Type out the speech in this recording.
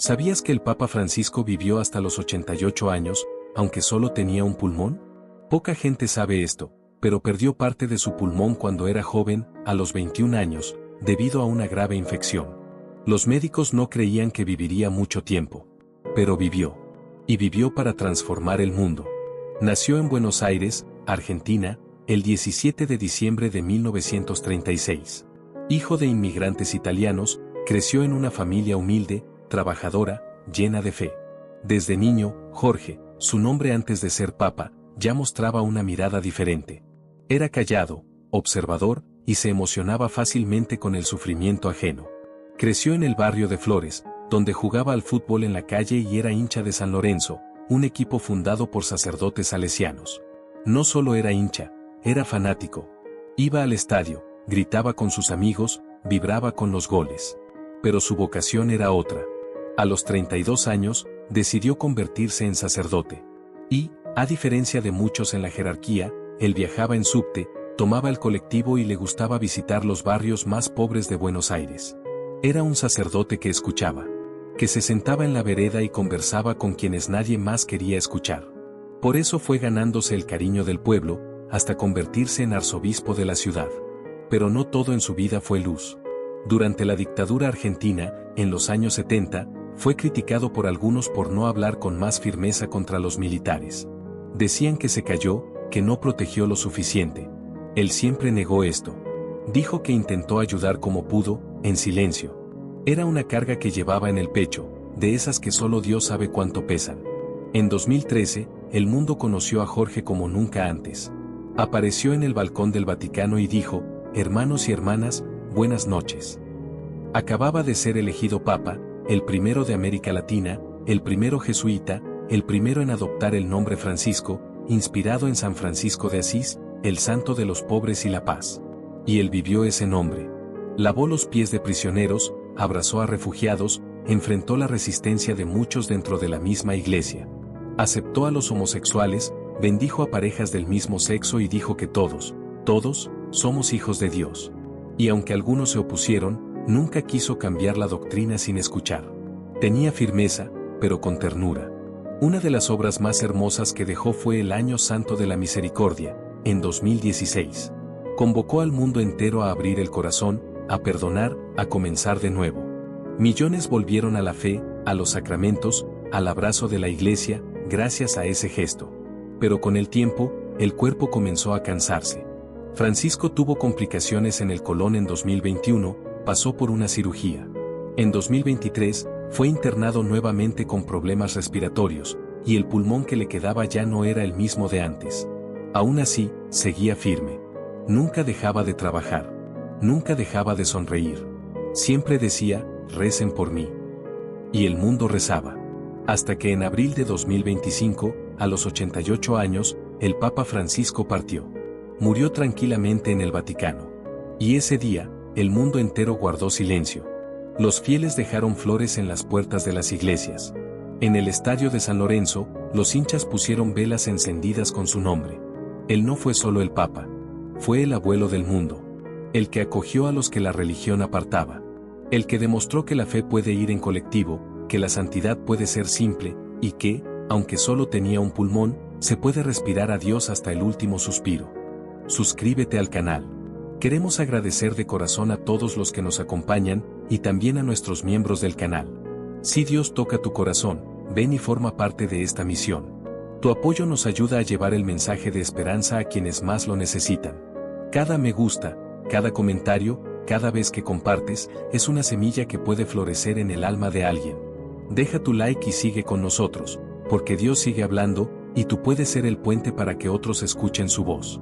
¿Sabías que el Papa Francisco vivió hasta los 88 años, aunque solo tenía un pulmón? Poca gente sabe esto, pero perdió parte de su pulmón cuando era joven, a los 21 años, debido a una grave infección. Los médicos no creían que viviría mucho tiempo. Pero vivió. Y vivió para transformar el mundo. Nació en Buenos Aires, Argentina, el 17 de diciembre de 1936. Hijo de inmigrantes italianos, creció en una familia humilde, trabajadora, llena de fe. Desde niño, Jorge, su nombre antes de ser papa, ya mostraba una mirada diferente. Era callado, observador, y se emocionaba fácilmente con el sufrimiento ajeno. Creció en el barrio de Flores, donde jugaba al fútbol en la calle y era hincha de San Lorenzo, un equipo fundado por sacerdotes salesianos. No solo era hincha, era fanático. Iba al estadio, gritaba con sus amigos, vibraba con los goles. Pero su vocación era otra. A los 32 años, decidió convertirse en sacerdote. Y, a diferencia de muchos en la jerarquía, él viajaba en subte, tomaba el colectivo y le gustaba visitar los barrios más pobres de Buenos Aires. Era un sacerdote que escuchaba, que se sentaba en la vereda y conversaba con quienes nadie más quería escuchar. Por eso fue ganándose el cariño del pueblo, hasta convertirse en arzobispo de la ciudad. Pero no todo en su vida fue luz. Durante la dictadura argentina, en los años 70, fue criticado por algunos por no hablar con más firmeza contra los militares. Decían que se cayó, que no protegió lo suficiente. Él siempre negó esto. Dijo que intentó ayudar como pudo, en silencio. Era una carga que llevaba en el pecho, de esas que solo Dios sabe cuánto pesan. En 2013, el mundo conoció a Jorge como nunca antes. Apareció en el balcón del Vaticano y dijo: «Hermanos y hermanas, buenas noches». Acababa de ser elegido papa, el primero de América Latina, el primero jesuita, el primero en adoptar el nombre Francisco, inspirado en San Francisco de Asís, el santo de los pobres y la paz. Y él vivió ese nombre. Lavó los pies de prisioneros, abrazó a refugiados, enfrentó la resistencia de muchos dentro de la misma iglesia. Aceptó a los homosexuales, bendijo a parejas del mismo sexo y dijo que todos, somos hijos de Dios. Y aunque algunos se opusieron, nunca quiso cambiar la doctrina sin escuchar. Tenía firmeza, pero con ternura. Una de las obras más hermosas que dejó fue el Año Santo de la Misericordia, en 2016. Convocó al mundo entero a abrir el corazón, a perdonar, a comenzar de nuevo. Millones volvieron a la fe, a los sacramentos, al abrazo de la iglesia, gracias a ese gesto. Pero con el tiempo, el cuerpo comenzó a cansarse. Francisco tuvo complicaciones en el colon en 2021, pasó por una cirugía. En 2023, fue internado nuevamente con problemas respiratorios, y el pulmón que le quedaba ya no era el mismo de antes. Aún así, seguía firme. Nunca dejaba de trabajar. Nunca dejaba de sonreír. Siempre decía: «Recen por mí». Y el mundo rezaba. Hasta que en abril de 2025, a los 88 años, el Papa Francisco partió. Murió tranquilamente en el Vaticano. Y ese día, el mundo entero guardó silencio. Los fieles dejaron flores en las puertas de las iglesias. En el estadio de San Lorenzo, los hinchas pusieron velas encendidas con su nombre. Él no fue solo el Papa. Fue el abuelo del mundo. El que acogió a los que la religión apartaba. El que demostró que la fe puede ir en colectivo, que la santidad puede ser simple, y que, aunque solo tenía un pulmón, se puede respirar a Dios hasta el último suspiro. Suscríbete al canal. Queremos agradecer de corazón a todos los que nos acompañan, y también a nuestros miembros del canal. Si Dios toca tu corazón, ven y forma parte de esta misión. Tu apoyo nos ayuda a llevar el mensaje de esperanza a quienes más lo necesitan. Cada me gusta, cada comentario, cada vez que compartes, es una semilla que puede florecer en el alma de alguien. Deja tu like y sigue con nosotros, porque Dios sigue hablando, y tú puedes ser el puente para que otros escuchen su voz.